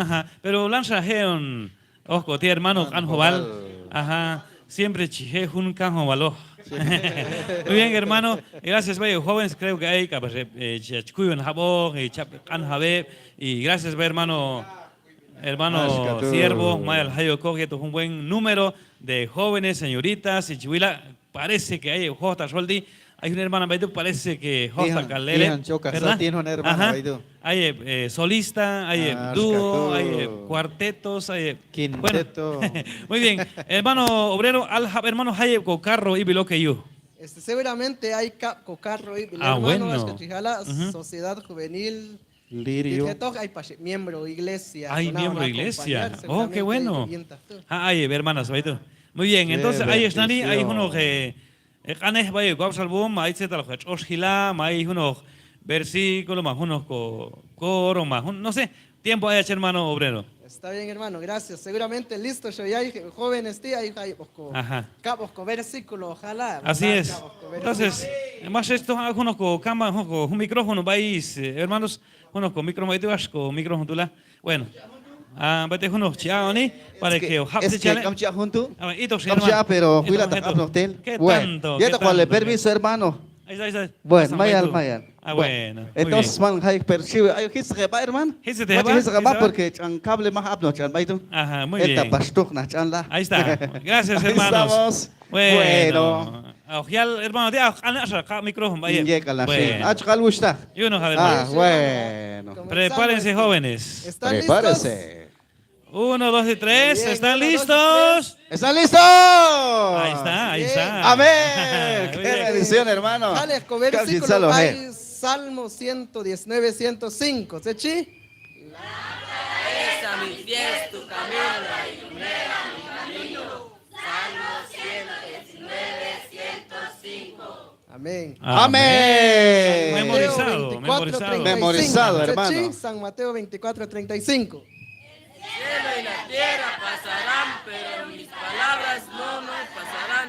Ajá, pero lanza heon, ojo, ti hermano canjobal, ajá, siempre chije un canjobalo. Muy bien, hermano, gracias, vaya, jóvenes, creo que hay, capaz, chikuyo en jabo, canjabe, y gracias, vaya, hermano siervo, Mayal Hayo Coge, un buen número de jóvenes, señoritas, y chihuila, parece que hay Jota Soldi, hay una hermana Baidu, parece que Jota Calele, ¿verdad? Tiene una hermana Ajá. Baidu. Hay solista, hay dúo, hay cuartetos, hay bueno, Quinteto. muy bien. Hermano obrero, hermano Haye Cocarro y Biloque yo. Seguramente hay cocarro y Ah, hermano, es bueno. que Trijala, Ujú. Sociedad Juvenil, Lirio. hay miembro iglesia. Hay sonaban miembro a de iglesia. acompañar, Oh, qué seguramente bueno. vivientas tú. Ah, hay hermanas, ¿veis? Muy bien, Qué entonces hay esnani, hay bendición. uno que ganes vaya guaps album, hay zeta los oshila, hay unos versículos más unos coro más, no sé, tiempo hay hermano obrero. Está bien, hermano, gracias. Seguramente listo, yo ya hay jóvenes, tía, hay Ajá. cabos con versículo, ojalá. Así ¿verdad? es. Cabos con Entonces, versículo. más esto, unos con cama, con un micrófono, vais, hermanos, unos con micrófono, con micrófono, tula. Bueno, vete unos chiaoni, para que os Es que camcha junto. Camcha, pero cuida de hotel. ¿Qué Bueno, tanto? ya ¿Qué te con el tanto? permiso, hermano. Ahí está, ahí está. Bueno, Pasan, mayan, Baidu. mayan. Ah, bueno. Muy Entonces, bien. man, hay percibe, hay que se va, hermano. ¿Qué se te Machi, va? que se va porque chan cable más apno, chan baitu. Ajá, muy Esta bien. pastuk na chan la. Ahí está. Gracias, Ahí hermanos. estamos. Bueno. Ojial, hermano, ya, acá micrófono, vaya. Llega la gente. Bueno. Ah, chal gusta. Y unos Ah, además. bueno. Prepárense, jóvenes. ¿Están listos? Prepárese. 1, 2 y 3. Bien, ¿Están 1, 2 y listos? ¿Están listos? Ahí está, ahí Bien. está. Amén. Muy Qué bien. bendición, hermano. Dale, con Casi versículo salo, hay Salmo 119, 105. ¿Sechi? Es a mis pies tu camino y ilumina mi camino. Salmo 119, 105. Amén. Amén. Memorizado, Mateo 24, memorizado. 35. Memorizado, ¿Sechi? hermano. San Mateo 24, 35. El cielo y la tierra pasarán, pero mis palabras no pasarán.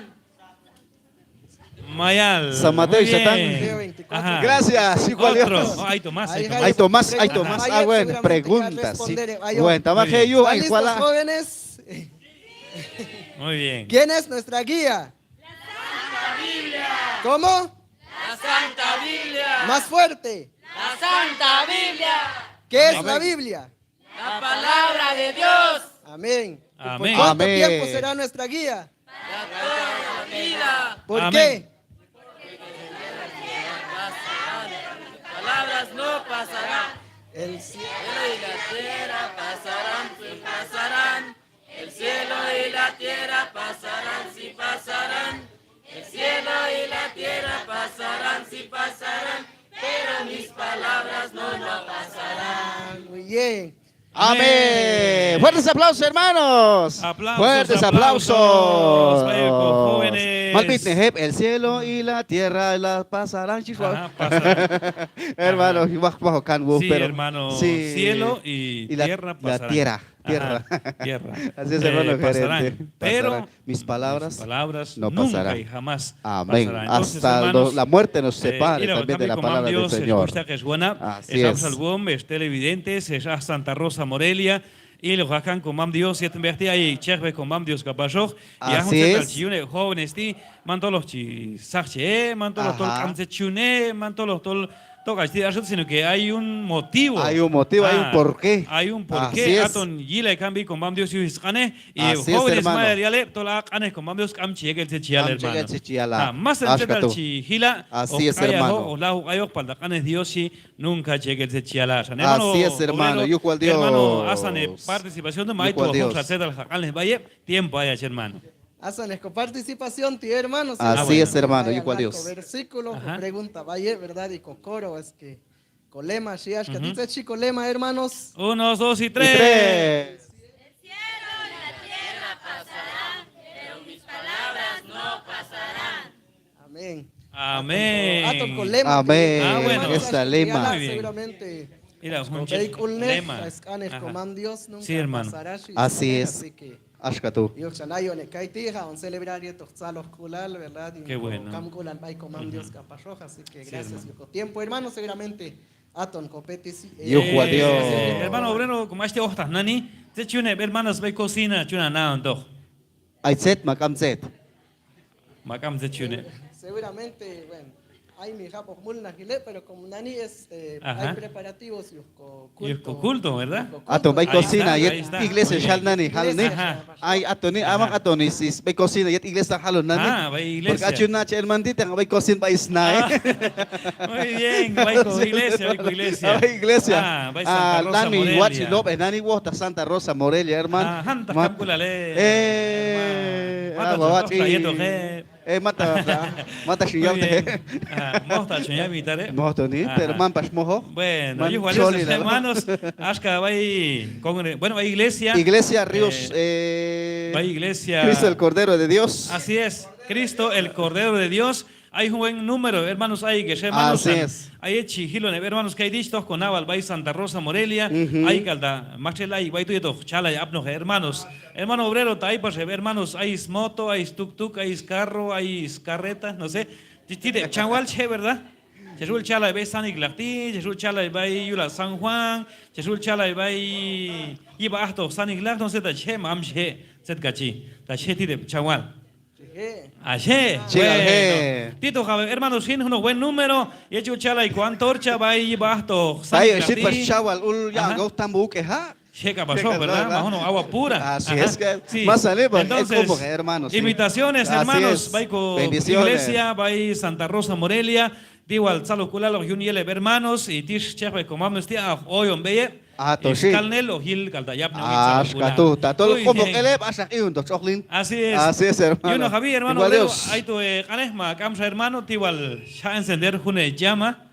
Mayal. San Mateo muy y Satán. bien. Mateo 24. Ajá. Gracias, igual Otro. Dios. Oh, hay Tomás, hay Ahí, Tomás. Hay Tomás, hay Pregunta. Tomás. Ahí Ah, bueno, seguramente preguntas. Sí. responderé. Ahí, Bueno, tamaje Muy bien. yo, ¿Están ahí listos, cuala. jóvenes? Muy bien. ¿Quién es nuestra guía? ¿Cómo? La Santa Biblia. Más fuerte. La Santa Biblia. ¿Qué es la Biblia? La palabra de Dios. Amén. ¿Y Amén. ¿Por cuánto Amén. tiempo será nuestra guía? La toda la vida. ¿Por Amén. qué? Palabras no pasarán. El El cielo y la tierra pasarán, sí pasarán. El cielo y la tierra pasarán, sí pasarán. El cielo y la tierra pasarán, sí pasarán. Pero mis palabras no pasarán. Muy bien. Amén. Fuertes aplausos, hermanos. Aplausos, Fuertes aplausos. aplausos. Vaya con jóvenes. Malpit Neheb, el cielo y la tierra la pasarán, chicos. Ajá, pasarán. Hermano, bajo cangu, Sí, pero hermano, sí. cielo y la, tierra la pasarán. tierra. Ajá, tierra. Así es, hermano pasarán. gerente. Pero Pasarán. Mis palabras no no nunca pasarán. y jamás Amén. pasarán. Entonces, Hasta hermanos, la muerte nos separe mira, también de la cambio, palabra del Dios, Señor. escucha que es buena. Así Es es. album, es televidentes, es a Santa Rosa Morelia. Y los acá con mam Dios, siete verti ahí, cherve con mam Dios capachoj. Y a un Así setal es. chiune, jóvenes ti, man todos los chi sache, man todos los tol Ajá. camse chune, man todos los tol toca, sino que hay un motivo. Hay un motivo, hay un porqué. Hay un Así porqué. es. Aton gila cambi con mam Dios y iscane y Así es, jóvenes hermano. madre yale tola canes con mam Dios cam chiegel se chial Cam hermano. chiegel se chiala. Más Ashka el tú. chi gila. Así es, hermano. O la ayo para canes Dios y nunca chiegel se chiala. Así es, hermano. Yo cual Dios. Hermano, hacen participación de maito cual Dios. vamos a hacer al jacales valle tiempo hay hermano. Hacen con participación, tío hermano. Así bueno. es, hermano. Vaya, Yo cual con Dios. versículo, Ajá. con pregunta, vaya, ¿verdad? Y con coro, es que colema, shiash, que dice chico lema, hermanos. 1, 2 y Y 3. tres. Amén. Amén. Ato con lema. Amén. Ah, bueno. Esa lema. Muy bien. Seguramente. Mira, un Lema. lema. Con Dios nunca Sí, hermano. pasará, shi, Así es. Así que. Ashka tú. Yo xanayo ne kaitija, on celebrar y toxalos kulal, ¿verdad? Y Qué bueno. Cam kulal bay con Dios capashoja, así que Sí, gracias. hermano. Con tiempo, hermano, seguramente Aton copetis. Yuhu a Dios. Hermano obrero, como este ojtas nani, te chune hermanos ve cocina, chuna na ando. Ay set makam set. Macam te chune. Seguramente, bueno, hay mi japo mulna gile, pero como nani Ajá. hay preparativos y Y es culto, ¿verdad? Aton bay Ahí cocina está, yet ahí está. iglesia Muy shal bien. nani hal ni. Ajá. Ay atoni amang atoni is bay cocina yet iglesia halon nani. Ah, bay iglesia. Porque achun na che herman dita bay cocina bay Ah, snae. muy bien, vai con iglesia, vai con iglesia. Bay iglesia. Ah, vai Santa Rosa Nani Morelia. wachi lobe nani wota Santa Rosa Morelia herman. Ah, hanta Ma- capulale. Ah, wachi. Mata shiyate. Mohta chunya vitare. Mohto ni, Ajá. pero man pas mojo. Bueno, Man igual choli, esos ¿no? hermanos, Ashka vai bueno, va iglesia. Iglesia Ríos Va iglesia. Cristo el Cordero de Dios. Así es, Cristo, el Cordero de Dios. Hay un buen número, hermanos, hay que hermanos. Así es. Hay chihilo, hermanos, que hay dichos con Naval, vai Santa Rosa Morelia, Ujú. hay calda, machela y vai tuyo, chala y apno, hermanos. Hermano obrero, tai pues, hermanos, hay moto, hay tuk-tuk, hay carro, hay carreta, no sé. Tite, changual, che, ¿verdad? Jesús chala y vai San Iglacti, Jesús chala y vai Yula San Juan, Jesús chala y vai iba hasta San Iglac, no sé, ta che, mam che, set gachi, ta che tite, changual. Ayer, Che, Tito, hermanos, sin un buen número, y hecho chala y cuánto orcha va y basto. Ay, shit pas chawal ul ya Ajá. go tambu que ha. Checa pasó, ¿verdad? Más uno, agua pura. Así Ajá. es que Sí. más sale pues, es Entonces, como que, hermanos. sí. invitaciones, Así hermanos. es. Va con Bendiciones. iglesia, va y Santa Rosa Morelia. Digo al salo culalo, y un yele hermanos, y tish chefe como amnestia, hoy on beye. Ah, to sí. Calnel o gil caldayap. Ah, skatu, todo como que le pasa aquí un docholin. Así es. Así es, hermano. Y uno, Javi, hermano, Igual luego, Dios. ahí tu canesma, camsa, hermano, igual, ya encender june llama.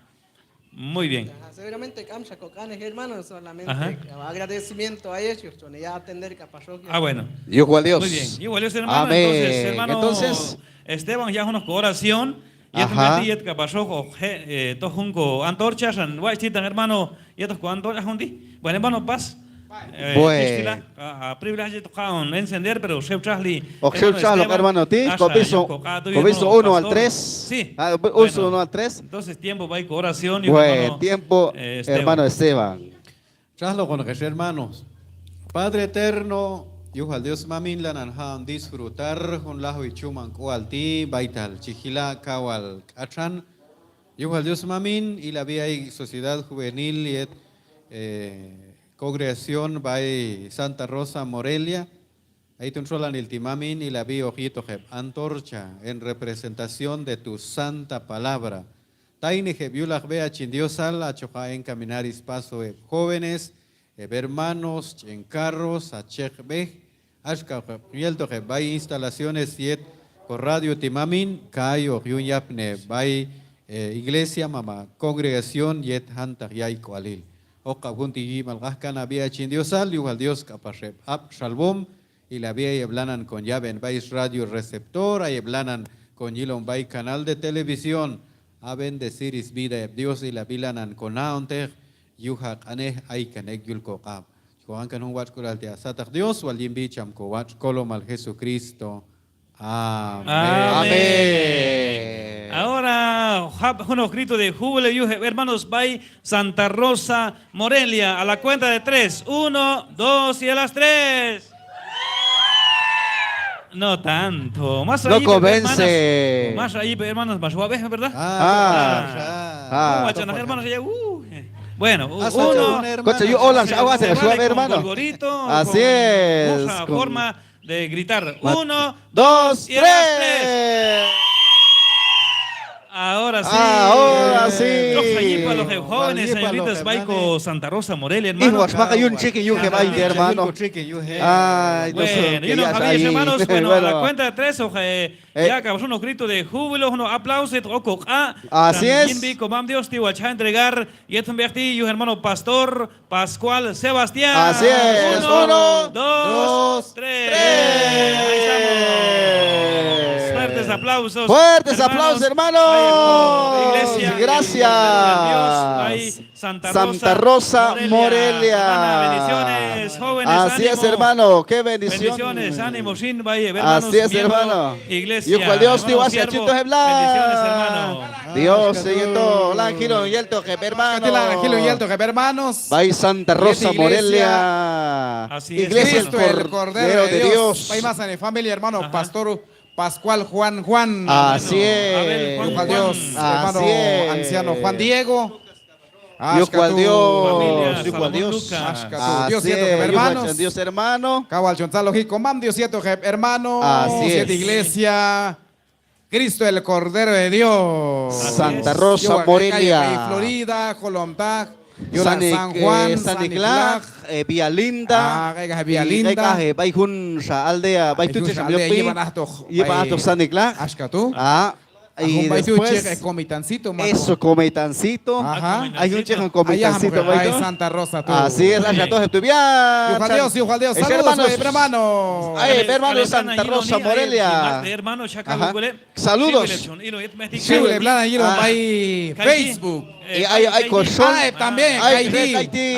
Muy bien. Seguramente Kamsa Cocanes, hermanos, solamente Ajá. agradecimiento a ellos, ya atender que pasó. Ah, bueno. Igual Dios. Muy bien. Igual es hermano. Amén. Entonces, hermano Entonces, Esteban, ya unos con oración. Y esto Ajá. me que pasó con tojunco antorchas, and white chitan, hermano, y estos con antorchas, hundi. Bueno, hermano, paz. Bueno. A privilegio tocaron encender, pero Sheu Charlie. Oxel Chalo, hermano, ti, comienzo 1 al 3. Sí. Ah, Bueno. 1 al 3. Entonces, tiempo va con oración. Y Buen hermano, tiempo, Esteban. hermano Esteban. Traslo con los hermanos. Padre eterno, yo al Dios mamin la nanjan disfrutar con la y chuman cualti baital chihila kawal achan. Yo al Dios mamin y la vía y sociedad juvenil y congregación by Santa Rosa Morelia. Ahí te enrolan el timamin y la vía ojito antorcha en representación de tu santa palabra. Taine Jebiulach vea chindiosal a choja en caminar paso jóvenes, hermanos, en carros, a chechbe, ashka yelto hay instalaciones yet por radio timamin, kayo yunyapne, bay iglesia mama, congregación yet hanta yay koalil. Oka junti yimalgahkana vea chindiosal, yuhal Dios kapasheb, ap shalbom, y la vía y hablanan con llave en bay radio receptor, ahí hablanan con yilon bay canal de televisión. A bendecir is vida de Dios y la bilanan con aonte yuhak aneh aikanek yulko qab. Juan kan watch kulaltia satak Dios wal yimbi cham ko watch kolom al Jesucristo. Amén. Amén. Ahora, unos gritos de júbilo, hermanos, by Santa Rosa Morelia. A la cuenta de 3. 1, 2 y a las 3. No tanto. Más No ahí, convence. hermanos. Más ahí, hermanos, más suave, ¿verdad? Ah. Hermanos, allá, Bueno, Hasta uno. una Coche, yo hola, aguante, se suave, vale con hermano. gorgorito, Así con es, mucha con- forma de gritar. Ma- 1, 2, y a las 3. Ahora sí. Ahora sí. Los allí para los jóvenes, Allí para los señoritas, hermanos. Baico, Santa Rosa, Morelia, hermano. Hijo, asmaca y un chiqui y un jebaite, hermano. Ay, no sé Bueno, qué y unos ya Javier, ahí. hermanos, bueno, a la Bueno, cuenta de 3, ya acabamos unos gritos de júbilo, unos aplausos, Así es. También comam Dios, tío, a entregar, y esto me y hermano Pastor Pascual Sebastián. Así es. 1, 2, 3. Ahí estamos. Fuertes aplausos. aplausos. Fuertes aplausos, hermanos. Ay, por iglesia, Gracias. Dios, ay, Santa Rosa Morelia. Hermana, bendiciones, jóvenes. Así es, ánimo. hermano. Qué bendición. Bendiciones, ánimo, sin valle, hermanos. Así es, miembro, hermano. Iglesia. Y cual Dios te hermano, va a siervo, chitos hebla. bendiciones, hermano. Dios, siguiendo. Langilo y el toque, hermano. hermanos. Vai Santa Rosa Iglesia. Morelia. Así es, Iglesia Cristo, el el Cordero de Dios. Hay más en mi familia, hermano. Ajá. Pastor Pascual Juan. Así A ver, es. Juan, Juan Dios, hermano Así es. anciano Juan Diego. Dios cual Dios. Familia, Dios cual Dios. Lucas. Dios Así cierto, es. hermanos. Dios hermano. Cabal Chonzalo Comam, Dios cierto, hermano. Así Siete es. iglesia. Cristo el Cordero de Dios. Santa Rosa Yo, Morelia. en Florida, Colombia. San Juan, San Nicolás, Villa Linda. Villa Linda. Vai hun sa aldea, vai tu sa Llevan Lleva a San Nicolás. Ashkatu. Y después comitancito, mano. eso cometancito. Ajá. Hay un chico con Allá, cometancito, mujer, ay, vai. Santa Rosa, tú. Así es, allá todos estuvieron. Hijo de Dios. Es Saludos, hermanos. hermano. Ay, hermano Santa Rosa Morelia. Ajá. Saludos. Chile, Blana, y Ah. hay Facebook. Y hay colchón. También, Ay, hay Haití.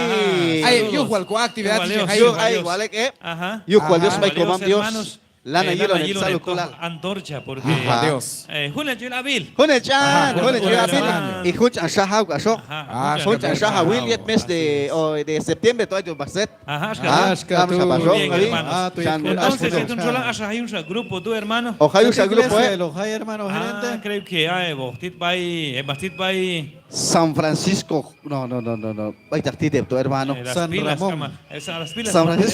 Hay igual con actividad. Hay igual que. Ajá. Yo cual Dios Ajá. me coman Dios. Hermanos, Lana Lana yelo Yilo en en salud. antorcha porque Ajá. Dios. Julen Yulabil. Hune chan, Ajá. hune Hune chan. chan. Y huch ashahau asho. Ah, Huch ashahau William mes de septiembre todo tu baset. Ajá, Ah, Ashka. vamos a pasar. Muy bien, ahí. hermanos. Ah, tu Chan- Entonces, ashko- es un solo hay un grupo, tú, hermano. Ojalá usa grupo, Los hay, hermano Ah, gerente. creo que hay Bostit Bay, Bastit Bay, San Francisco. No. Vai tartite tu hermano. las San pilas, Ramón. cama. Las pilas. San Francisco.